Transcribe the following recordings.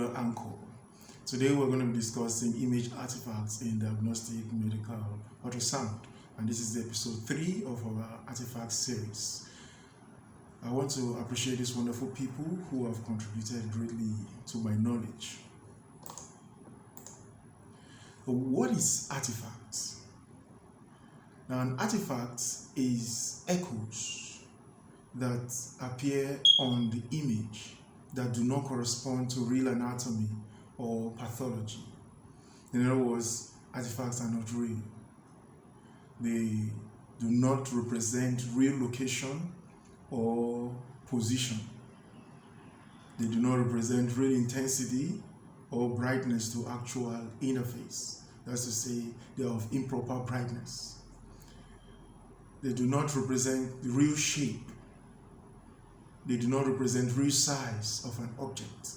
another anchor. Today we're going to be discussing image artifacts in diagnostic medical ultrasound, and this is episode 3 of our artifact series. I want to appreciate these wonderful people who have contributed greatly to my knowledge. But what is artifacts? Now, an artifact is echoes that appear on the image that do not correspond to real anatomy or pathology. In other words, artifacts are not real. They do not represent real location or position. They do not represent real intensity or brightness to actual interface. That's to say, they are of improper brightness. They do not represent real shape. They do not represent real size of an object,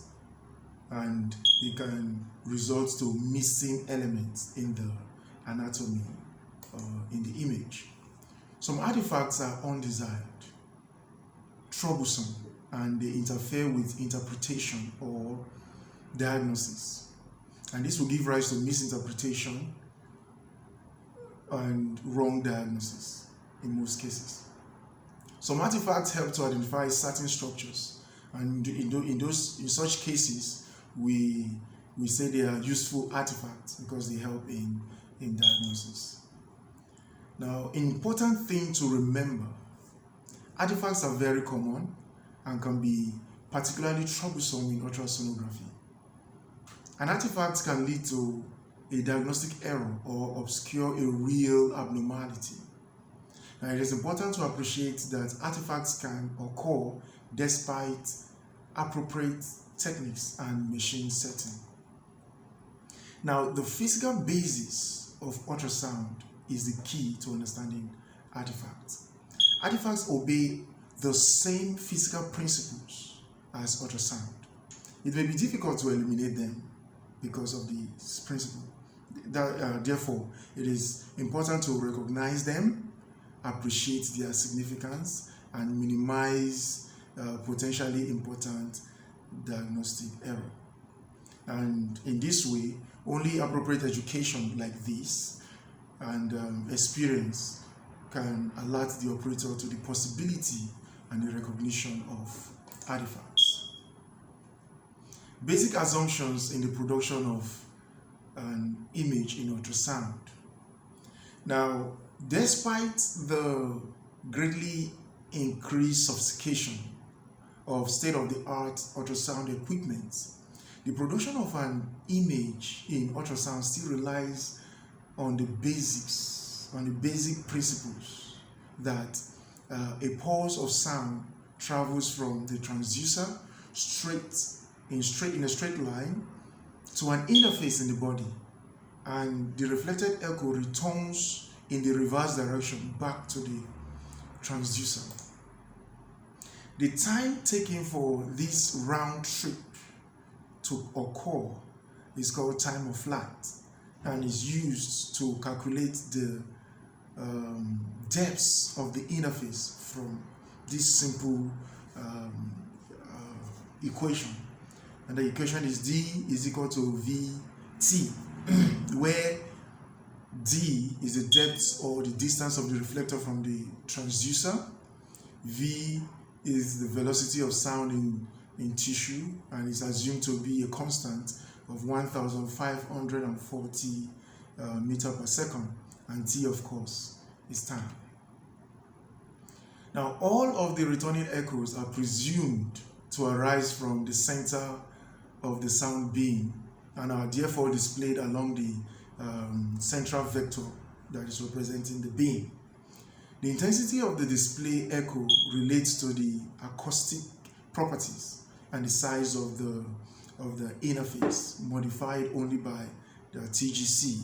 and it can result to missing elements in the anatomy in the image. Some artifacts are undesired, troublesome, and they interfere with interpretation or diagnosis, and this will give rise to misinterpretation and wrong diagnosis in most cases. Some artifacts help to identify certain structures, and in such cases, we say they are useful artifacts because they help in diagnosis. Now, an important thing to remember: artifacts are very common and can be particularly troublesome in ultrasonography. An artifact can lead to a diagnostic error or obscure a real abnormality. Now, it is important to appreciate that artifacts can occur despite appropriate techniques and machine setting. Now, the physical basis of ultrasound is the key to understanding artifacts. Artifacts obey the same physical principles as ultrasound. It may be difficult to eliminate them because of this principle. Therefore, it is important to recognize them, appreciate their significance, and minimize potentially important diagnostic error. And in this way, only appropriate education like this and experience can alert the operator to the possibility and the recognition of artifacts. Basic assumptions in the production of an image in ultrasound. Now, despite the greatly increased sophistication of state-of-the-art ultrasound equipment, the production of an image in ultrasound still relies on the basic principles that a pulse of sound travels from the transducer in a straight line to an interface in the body, and the reflected echo returns in the reverse direction back to the transducer. The time taken for this round trip to occur is called time of flight and is used to calculate the depths of the interface from this simple equation. And the equation is D is equal to VT, where D is the depth or the distance of the reflector from the transducer. V is the velocity of sound in tissue and is assumed to be a constant of 1,540 meters per second. And T, of course, is time. Now, all of the returning echoes are presumed to arise from the center of the sound beam and are therefore displayed along the central vector that is representing the beam. The intensity of the display echo relates to the acoustic properties and the size of the interface, modified only by the TGC.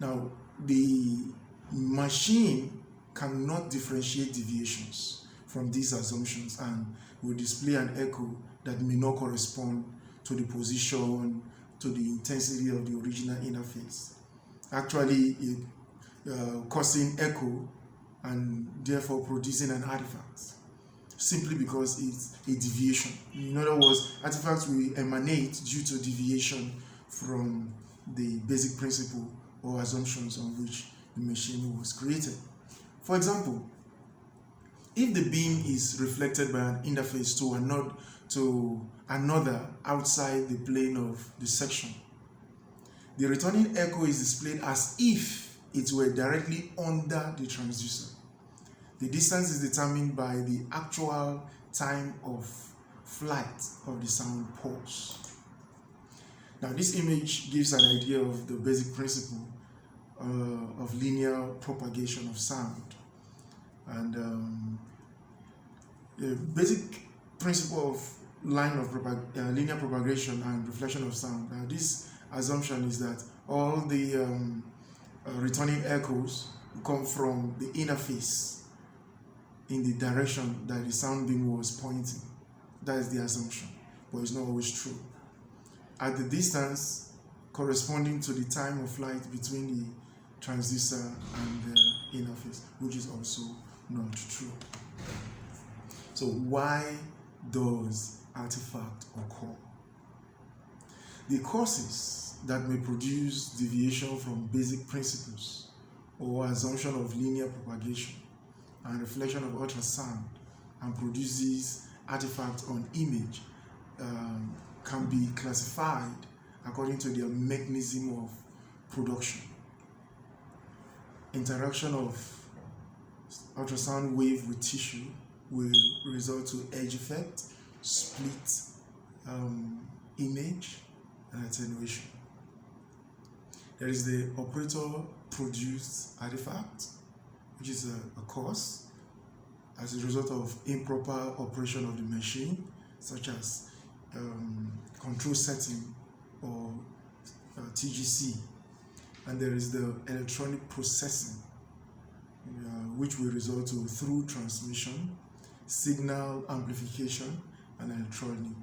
Now, the machine cannot differentiate deviations from these assumptions and will display an echo that may not correspond to the position, to the intensity of the original interface, actually causing echo and therefore producing an artifact. simply because it's a deviation. In other words, artifacts will emanate due to deviation from the basic principle or assumptions on which the machine was created. For example, if the beam is reflected by an interface to another outside the plane of the section, the returning echo is displayed as if it were directly under the transducer. The distance is determined by the actual time of flight of the sound pulse. Now, this image gives an idea of the basic principle of linear propagation of sound. And the basic principle of linear propagation and reflection of sound. Now, this assumption is that all the returning echoes come from the interface in the direction that the sound beam was pointing. That is the assumption, but it's not always true. At the distance corresponding to the time of flight between the transducer and the interface, which is also not true. So why does artifact occur? The causes that may produce deviation from basic principles or assumption of linear propagation and reflection of ultrasound and produces artifacts on image can be classified according to their mechanism of production. Interaction of ultrasound wave with tissue will result to edge effect, split image, and attenuation. There is the operator-produced artifact, which is a cause as a result of improper operation of the machine, such as control setting or TGC. And there is the electronic processing, which will result to through transmission, signal amplification, and electronic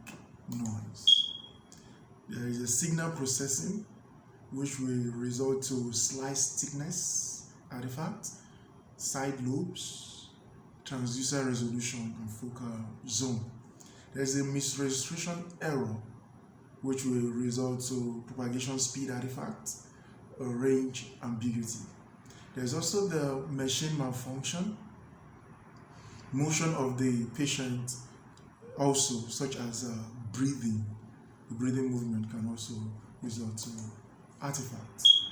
noise. There is a signal processing, which will result to slice thickness artifact, side lobes, transducer resolution, and focal zone. There is a misregistration error, which will result to propagation speed artifact, or range ambiguity. There's also the machine malfunction, motion of the patient also, such as breathing. The breathing movement can also result to artifacts.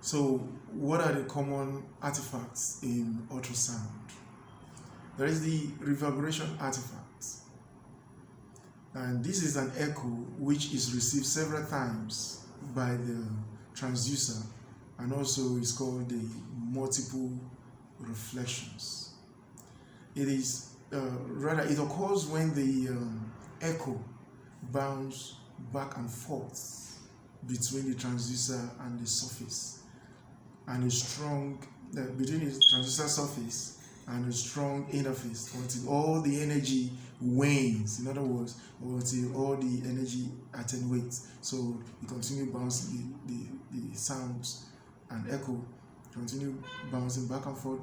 So what are the common artifacts in ultrasound? There is the reverberation artifacts. And this is an echo which is received several times by the transducer, and also is called the multiple reflections. It is it occurs when the echo bounces back and forth between the transducer and the surface, and a strong between the transducer surface and a strong interface until all the energy wanes. In other words, until all the energy attenuates. So you continue bouncing the sounds and echo continue bouncing back and forth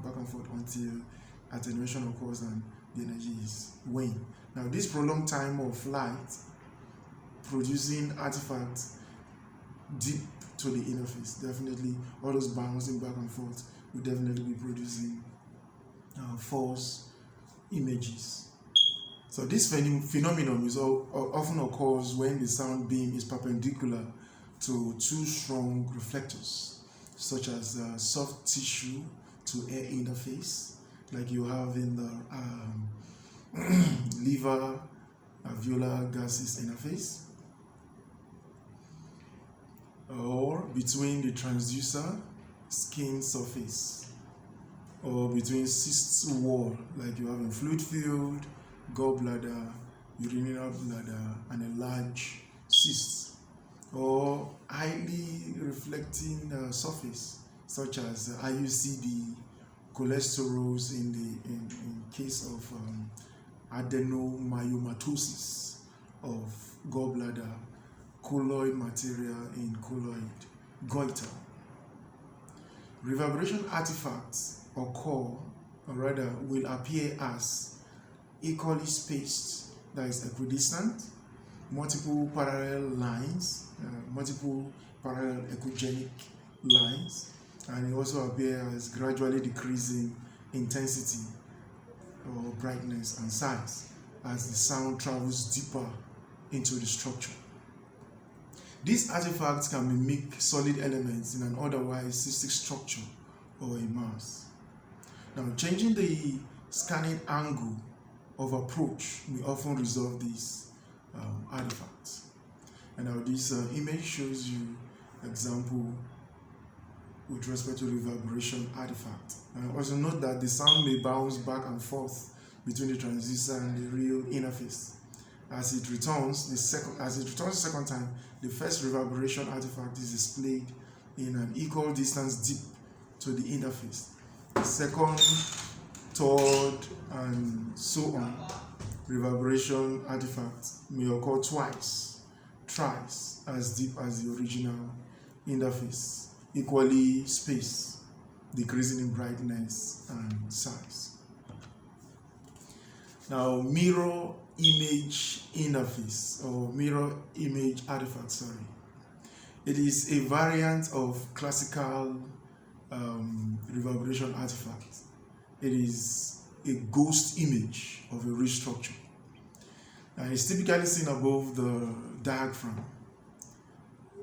until attenuation occurs and the energy is wane. Now, this prolonged time of light producing artifacts deep to the interface, definitely all those bouncing back and forth will definitely be producing false images. So this phenomenon is often occurs when the sound beam is perpendicular to two strong reflectors, such as soft tissue to air interface, like you have in the liver alveolar gases interface, or between the transducer skin surface, or between cysts wall, like you have in fluid field, gallbladder, urinary bladder, and a large cyst, or highly reflecting surface, such as IUCD, cholesterols in case of adenomyomatosis of gallbladder, colloid material in colloid goiter. Reverberation artifacts occur, or rather will appear as equally spaced, that is equidistant, multiple parallel lines, multiple parallel echogenic lines, and it also appears as gradually decreasing intensity or brightness and size as the sound travels deeper into the structure. These artifacts can mimic solid elements in an otherwise cystic structure or a mass. Now, changing the scanning angle of approach may often resolve these artifacts. And now this image shows you example with respect to reverberation artifact. And also note that the sound may bounce back and forth between the transducer and the real interface. As it returns the second time, the first reverberation artifact is displayed in an equal distance deep to the interface. The second, third, and so on reverberation artifacts may occur twice, thrice as deep as the original interface, equally spaced, decreasing in brightness and size. Now, mirror image interface or mirror image artifact, sorry. It is a variant of classical reverberation artifact. It is a ghost image of a restructure. And it's typically seen above the diaphragm.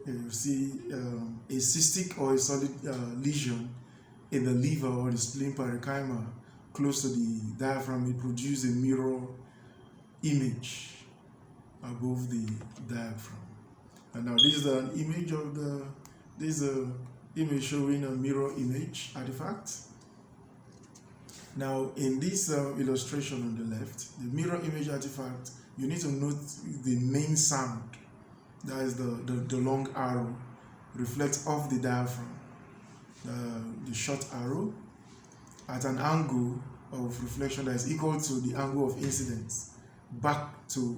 You see a cystic or a solid lesion in the liver or the spleen parenchyma close to the diaphragm. It produces a mirror image above the diaphragm. And now this is an image of this is an image showing a mirror image artifact. Now in this illustration on the left, the mirror image artifact, you need to note the main sound, that is the long arrow, reflects off the diaphragm. The short arrow at an angle of reflection that is equal to the angle of incidence back to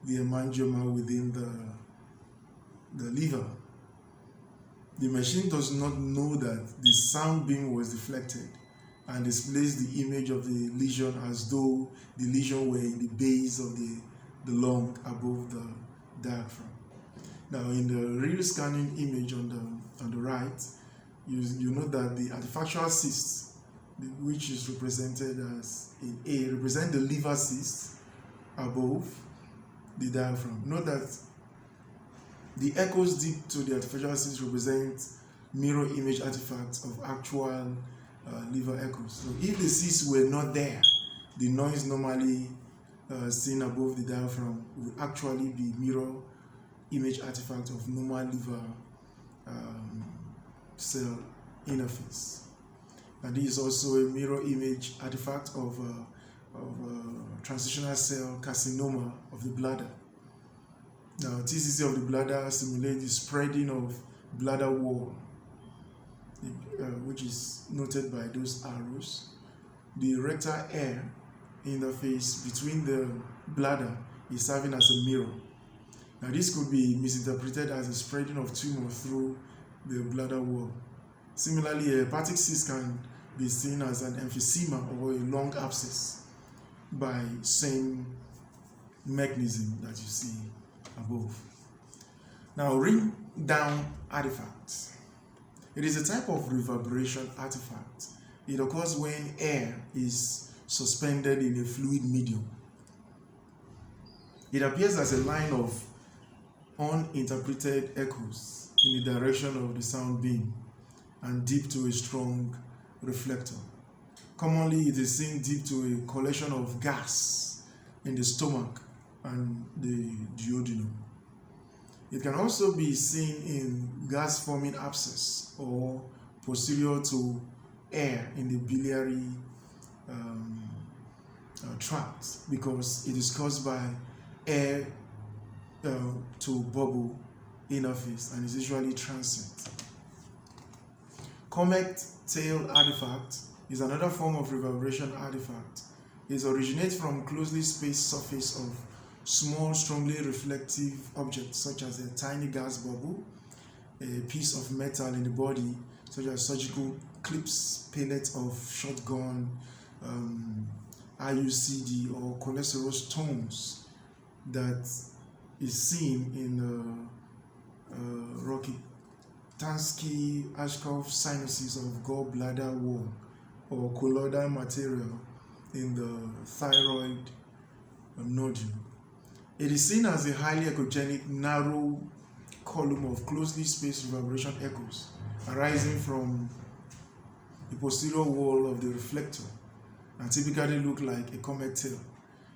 the hemangioma within the liver. The machine does not know that the sound beam was deflected and displays the image of the lesion as though the lesion were in the base of the lung above the diaphragm. Now, in the real scanning image on the right, you note that the artifactual cyst, which is represented as in A, represent the liver cyst above the diaphragm. Note that the echoes deep to the artificial cyst represent mirror image artifacts of actual liver echoes. So if the cysts were not there, the noise normally seen above the diaphragm would actually be mirror image artifact of normal liver cell interface. And this is also a mirror image artifact of transitional cell carcinoma of the bladder. Now, TCC of the bladder simulates the spreading of bladder wall, which is noted by those arrows. The rectal air interface between the bladder is serving as a mirror. Now, this could be misinterpreted as a spreading of tumor through the bladder wall. Similarly, a hepatic cyst can be seen as an emphysema or a lung abscess by same mechanism that you see above. Now, ring down artifacts. It is a type of reverberation artifact. It occurs when air is suspended in a fluid medium. It appears as a line of uninterpreted echoes in the direction of the sound beam and deep to a strong reflector. Commonly, it is seen deep to a collection of gas in the stomach and the duodenum. It can also be seen in gas-forming abscess or posterior to air in the biliary tract, because it is caused by air to bubble interface and is usually transient. Comet tail artifact is another form of reverberation artifact. It originates from closely spaced surface of small, strongly reflective objects such as a tiny gas bubble, a piece of metal in the body such as surgical clips, pellets of shotgun IUCD or cholesterol stones that is seen in Rokitansky-Ashkoff sinuses of gallbladder wall or colloidal material in the thyroid nodule. It is seen as a highly echogenic narrow column of closely spaced reverberation echoes arising from the posterior wall of the reflector and typically look like a comet tail.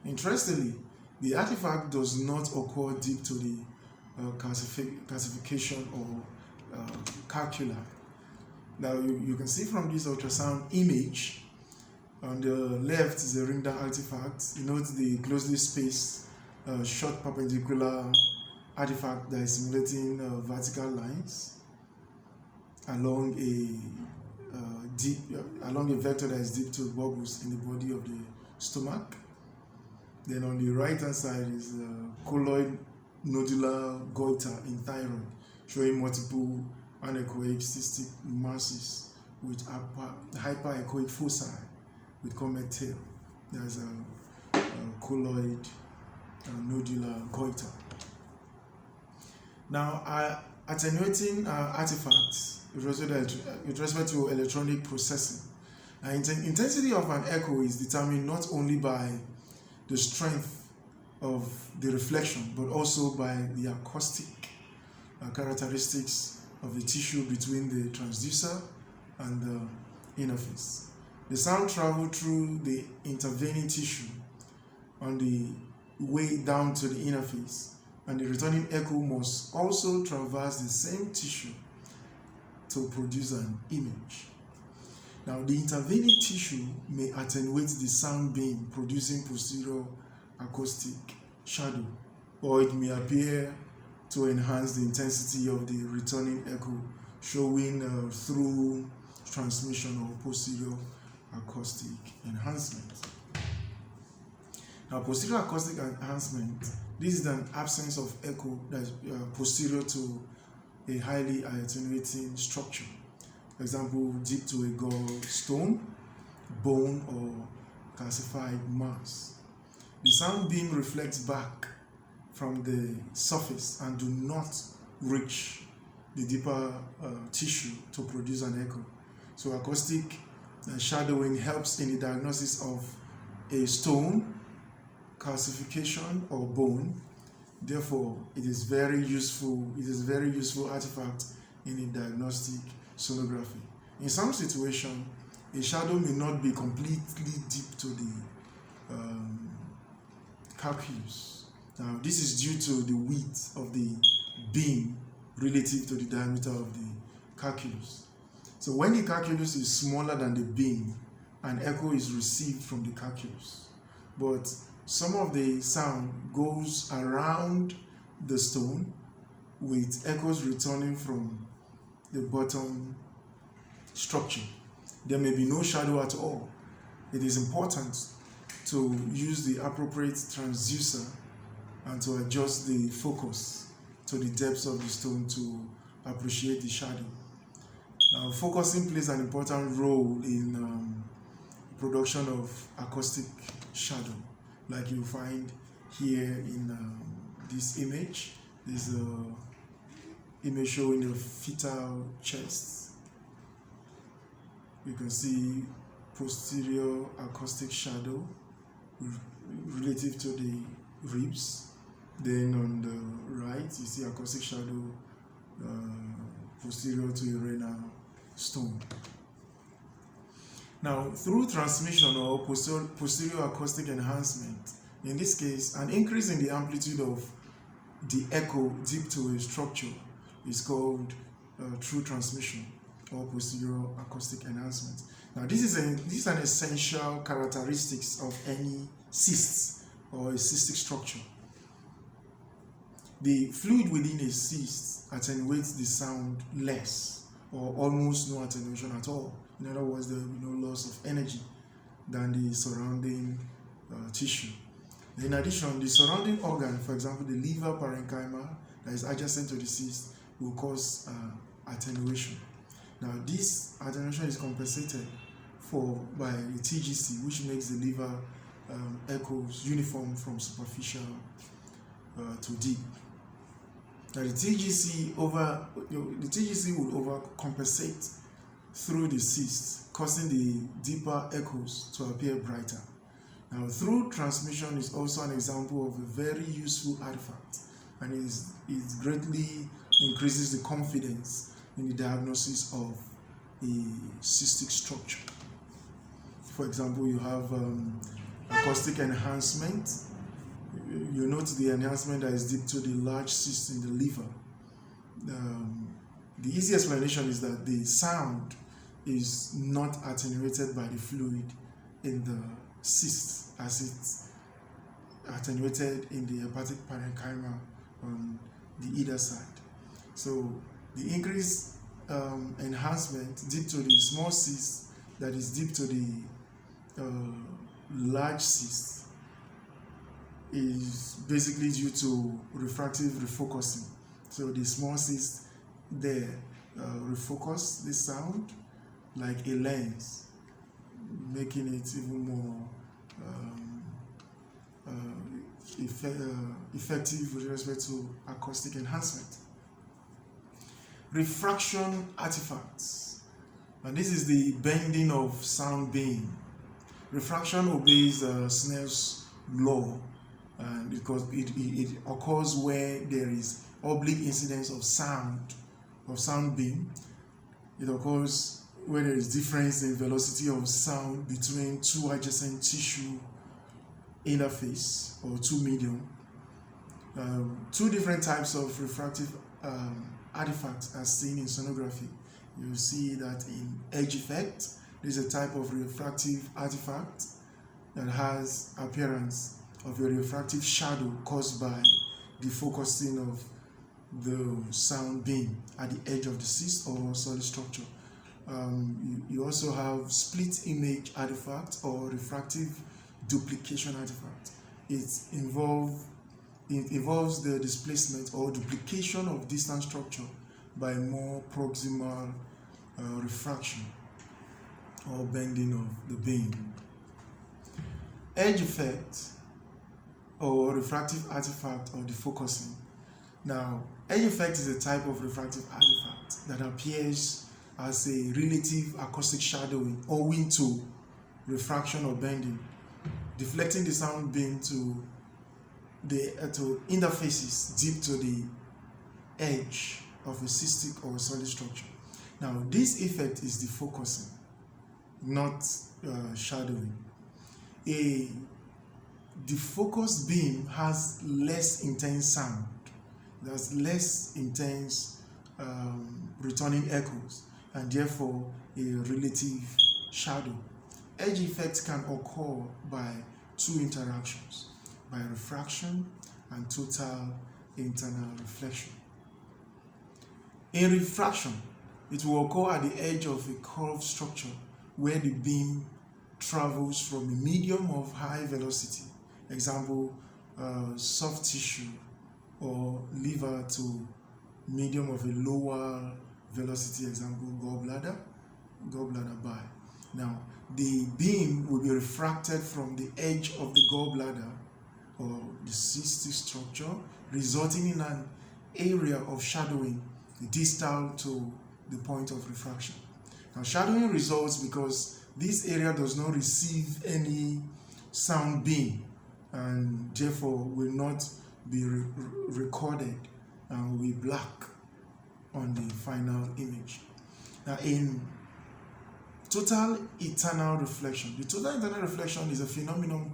Interestingly, the artifact does not occur deep to the calcification or calculi. Now you can see from this ultrasound image, on the left is a ring down artifact. You note the closely spaced short perpendicular artifact that is simulating vertical lines along a vector that is deep to bubbles in the body of the stomach. Then on the right hand side is colloid nodular goiter in thyroid, showing multiple anechoic cystic masses with hyperechoic foci with comet tail. There's a colloid nodular goiter. Now, attenuating artifacts with respect to electronic processing. Intensity of an echo is determined not only by the strength of the reflection, but also by the acoustic characteristics of the tissue between the transducer and the interface. The sound travels through the intervening tissue on the way down to the interface, and the returning echo must also traverse the same tissue to produce an image. Now, the intervening tissue may attenuate the sound beam, producing posterior acoustic shadow, or it may appear to enhance the intensity of the returning echo, showing through transmission or posterior acoustic enhancement. Now, posterior acoustic enhancement, this is an absence of echo that is posterior to a highly attenuating structure. For example, deep to a gallstone, bone, or calcified mass. The sound beam reflects back from the surface and do not reach the deeper tissue to produce an echo. So acoustic shadowing helps in the diagnosis of a stone, calcification, or bone. Therefore, it is very useful artifact in a diagnostic sonography. In some situations, a shadow may not be completely deep to the calculus. Now, this is due to the width of the beam relative to the diameter of the calculus. So when the calculus is smaller than the beam, an echo is received from the calculus. But some of the sound goes around the stone with echoes returning from the bottom structure. There may be no shadow at all. It is important to use the appropriate transducer and to adjust the focus to the depths of the stone to appreciate the shadow. Now, focusing plays an important role in production of acoustic shadow, like you find here in this image. This is an image showing the fetal chest. You can see posterior acoustic shadow relative to the ribs. Then on the right, you see acoustic shadow posterior to a renal stone. Now, through transmission or posterior acoustic enhancement, in this case, an increase in the amplitude of the echo deep to a structure is called true transmission or posterior acoustic enhancement. Now, this is an essential characteristics of any cyst or a cystic structure. The fluid within a cyst attenuates the sound less or almost no attenuation at all. In other words, there will be no loss of energy than the surrounding tissue. In addition, the surrounding organ, for example, the liver parenchyma that is adjacent to the cyst, will cause attenuation. Now, this attenuation is compensated for by the TGC, which makes the liver echoes uniform from superficial to deep. Now the TGC will overcompensate through the cyst, causing the deeper echoes to appear brighter. Now, through transmission is also an example of a very useful artifact, and it greatly increases the confidence in the diagnosis of a cystic structure. For example, you have acoustic enhancement. You note the enhancement that is deep to the large cyst in the liver. The easy explanation is that the sound is not attenuated by the fluid in the cyst as it's attenuated in the hepatic parenchyma on the either side. So the increased enhancement deep to the small cyst that is deep to the large cyst is basically due to refractive refocusing. So the small cyst there refocus the sound like a lens, making it even more effective with respect to acoustic enhancement. Refraction artifacts, and this is the bending of sound beam. Refraction obeys Snell's law, and because it occurs where there is oblique incidence of sound beam. It occurs where there is difference in velocity of sound between two adjacent tissue interface or two medium. Two different types of refractive artifacts are seen in sonography. You see that in edge effect, there's a type of refractive artifact that has appearance of a refractive shadow caused by the focusing of the sound beam at the edge of the cyst or solid structure. You also have split image artifact or refractive duplication artifact. It involves the displacement or duplication of distant structure by more proximal refraction or bending of the beam. Edge effect or refractive artifact or defocusing. Now, edge effect is a type of refractive artifact that appears as a relative acoustic shadowing owing to refraction or bending, deflecting the sound beam to interfaces deep to the edge of a cystic or solid structure. Now, this effect is defocusing, not shadowing. A defocused beam has less intense sound. There's less intense returning echoes, and therefore a relative shadow. Edge effects can occur by two interactions, by refraction and total internal reflection. In refraction, it will occur at the edge of a curved structure where the beam travels from a medium of high velocity, example, soft tissue, or liver, to medium of a lower velocity, example, gallbladder bile. Now, the beam will be refracted from the edge of the gallbladder or the cystic structure, resulting in an area of shadowing distal to the point of refraction. Now, shadowing results because this area does not receive any sound beam and therefore will not be recorded and will be black on the final image. Now, in total internal reflection, the total internal reflection is a phenomenon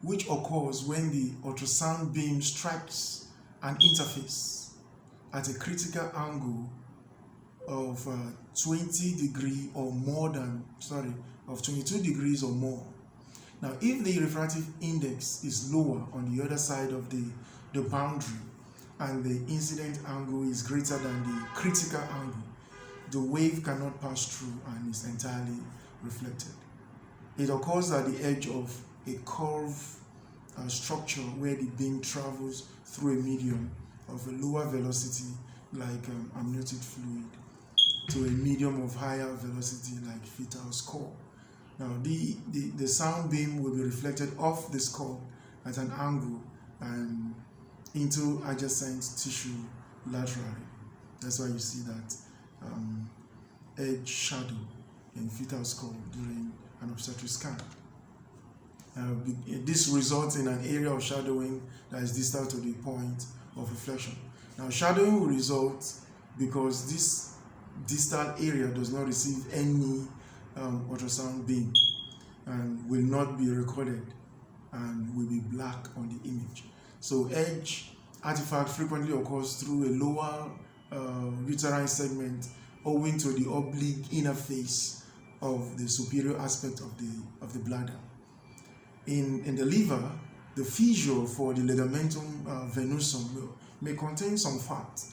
which occurs when the ultrasound beam strikes an interface at a critical angle of 22 degrees or more. Now, if the refractive index is lower on the other side of the boundary and the incident angle is greater than the critical angle, the wave cannot pass through and is entirely reflected. It occurs at the edge of a curved structure where the beam travels through a medium of a lower velocity like amniotic fluid to a medium of higher velocity like fetal skull. Now the sound beam will be reflected off the skull at an angle and into adjacent tissue laterally. That's why you see that edge shadow in fetal skull during an obstetric scan. This results in an area of shadowing that is distal to the point of reflection. Now, shadowing will result because this distal area does not receive any ultrasound beam and will not be recorded and will be black on the image. So edge artifact frequently occurs through a lower uterine segment owing to the oblique interface of the superior aspect of the bladder. In the liver, the fissure for the ligamentum venosum may contain some fat,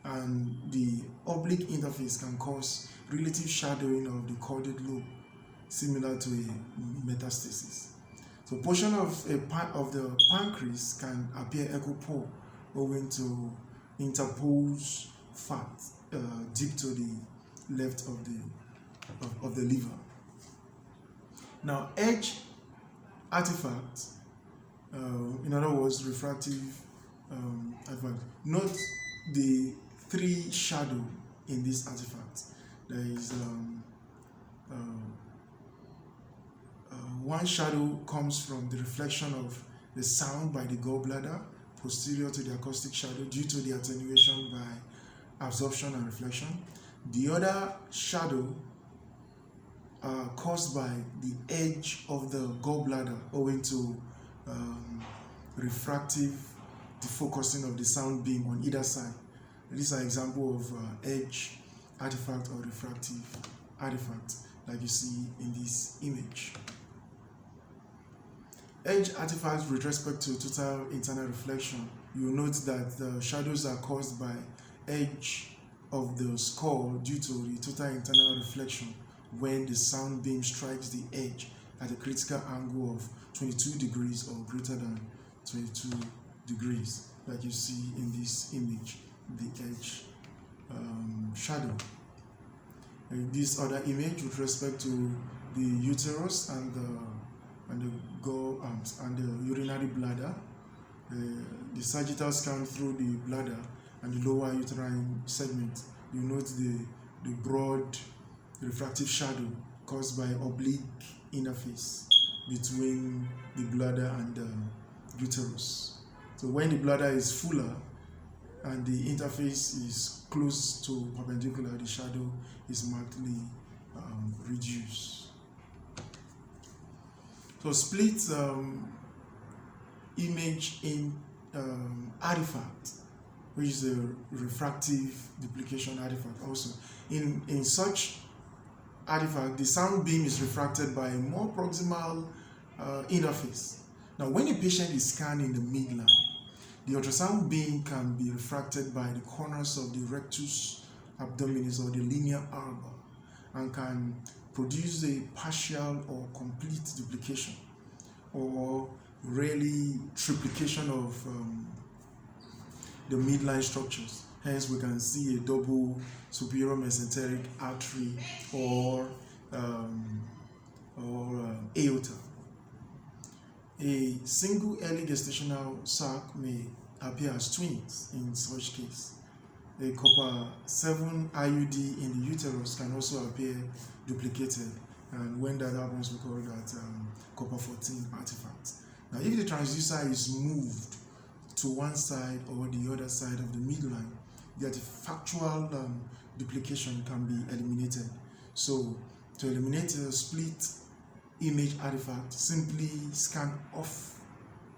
and the oblique interface can cause relative shadowing of the caudate lobe, similar to a metastasis. So portion of the pancreas can appear equipole owing to interposed fat deep to the left of the liver. Now, edge artifact, in other words, refractive artifact. Note the three shadow in this artifact. There is one shadow comes from the reflection of the sound by the gallbladder posterior to the acoustic shadow due to the attenuation by absorption and reflection. The other shadow caused by the edge of the gallbladder owing to refractive defocusing of the sound beam on either side. These are examples of edge artifact or refractive artifact like you see in this image. Edge artifacts with respect to total internal reflection, you will note that the shadows are caused by edge of the skull due to the total internal reflection when the sound beam strikes the edge at a critical angle of 22 degrees or greater than 22 degrees, like you see in this image, the edge shadow. This other image with respect to the uterus and the urinary bladder, the sagittal scan through the bladder and the lower uterine segment, you note the broad refractive shadow caused by oblique interface between the bladder and the uterus. So when the bladder is fuller and the interface is close to perpendicular, the shadow is markedly reduced. So split image in artifact, which is a refractive duplication artifact also. In such artifact, the sound beam is refracted by a more proximal interface. Now, when a patient is scanned in the midline, the ultrasound beam can be refracted by the corners of the rectus abdominis or the linea alba and can produce a partial or complete duplication or rarely triplication of the midline structures. Hence, we can see a double superior mesenteric artery or aorta. A single early gestational sac may appear as twins in such case. A copper 7 IUD in the uterus can also appear duplicated, and when that happens, we call that copper 14 artifact. Now, if the transducer is moved to one side or the other side of the midline, the artifactual duplication can be eliminated. So, to eliminate a split image artifact, simply scan off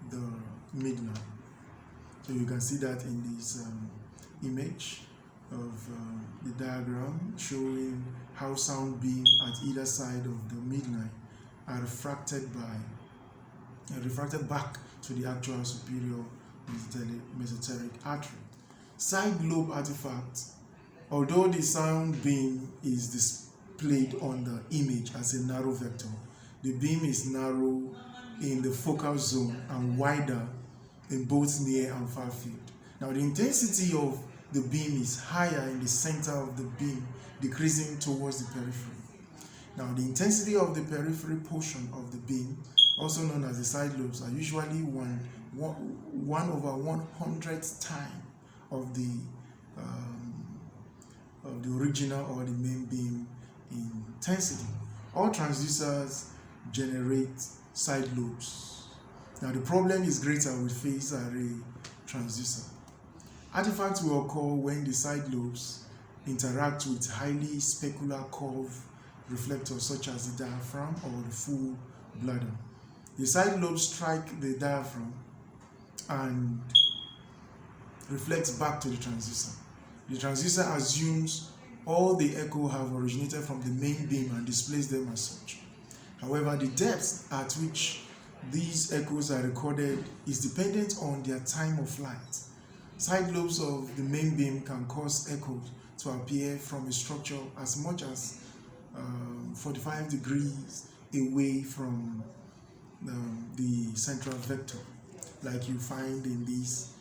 the midline. So you can see that in this image of the diagram showing how sound beams at either side of the midline are refracted back to the actual superior mesenteric artery. Side lobe artifact, although the sound beam is displayed on the image as a narrow vector, the beam is narrow in the focal zone and wider in both near and far field. Now, the intensity of the beam is higher in the center of the beam, decreasing towards the periphery. Now, the intensity of the periphery portion of the beam, also known as the side lobes, are usually 1/100th time of the original or the main beam intensity. All transducers generate side lobes. Now, the problem is greater with phase array transducer. Artifacts will occur when the side lobes interact with highly specular curve reflectors such as the diaphragm or the full bladder. The side lobes strike the diaphragm and reflects back to the transducer. The transducer assumes all the echo have originated from the main beam and displays them as such. However, the depth at which these echoes are recorded is dependent on their time of flight. Side lobes of the main beam can cause echoes to appear from a structure as much as 45 degrees away from the central vector, like you find in this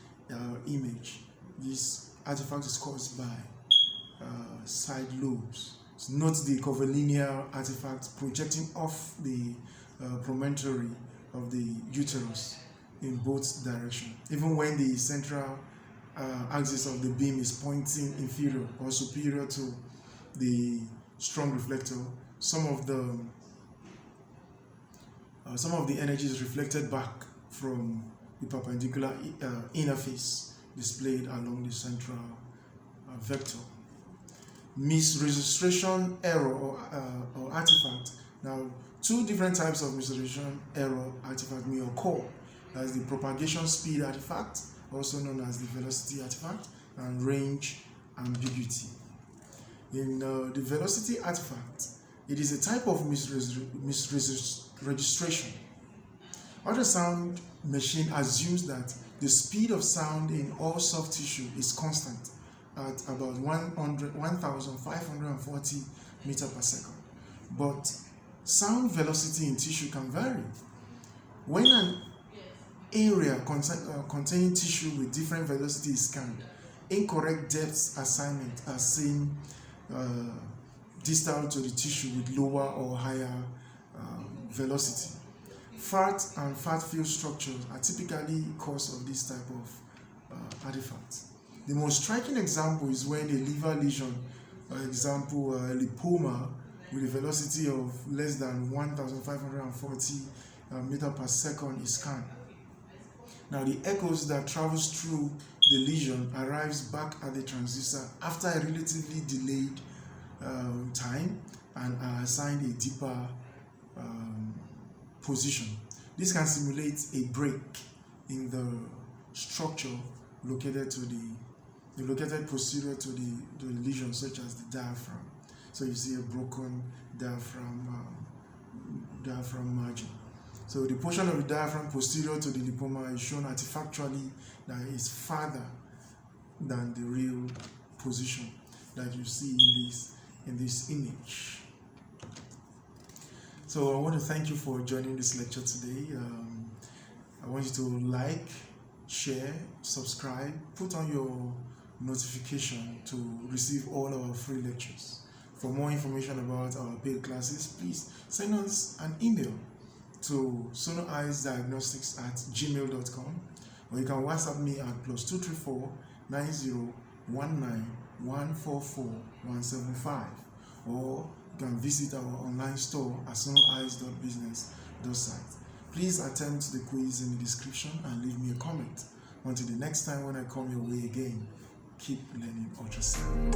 image. This artifact is caused by side lobes. So note the curvilinear artifact projecting off the promontory of the uterus in both directions, even when the central axis of the beam is pointing inferior or superior to the strong reflector. Some of the energy is reflected back from the perpendicular interface displayed along the central vector. Misregistration error or artifact. Now, two different types of misregistration error artifact may occur. That's the propagation speed artifact, also known as the velocity artifact, and range ambiguity. In the velocity artifact, it is a type of misregistration. Ultrasound machine assumes that the speed of sound in all soft tissue is constant at about 1,540 meters per second. But sound velocity in tissue can vary. When an area containing tissue with different velocity is scanned, incorrect depth assignment are seen distal to the tissue with lower or higher velocity. Fat and fat-filled structures are typically cause of this type of artifact. The most striking example is when a liver lesion, example lipoma, with a velocity of less than 1,540 meters per second is scanned. Now, the echoes that travels through the lesion arrives back at the transducer after a relatively delayed time and are assigned a deeper position. This can simulate a break in the structure located posterior to the lesion, such as the diaphragm. So you see a broken diaphragm margin. So the portion of the diaphragm posterior to the lipoma is shown artifactually that is farther than the real position that you see in this image. So I want to thank you for joining this lecture today. I want you to like, share, subscribe, put on your notification to receive all our free lectures. For more information about our paid classes, please send us an email to sonoeyesdiagnostics@gmail.com, or you can WhatsApp me at +234 9019 144 175, or you can visit our online store at sonoeyes.business.site. Please attempt the quiz in the description and leave me a comment. Until the next time when I come your way again, keep learning ultrasound.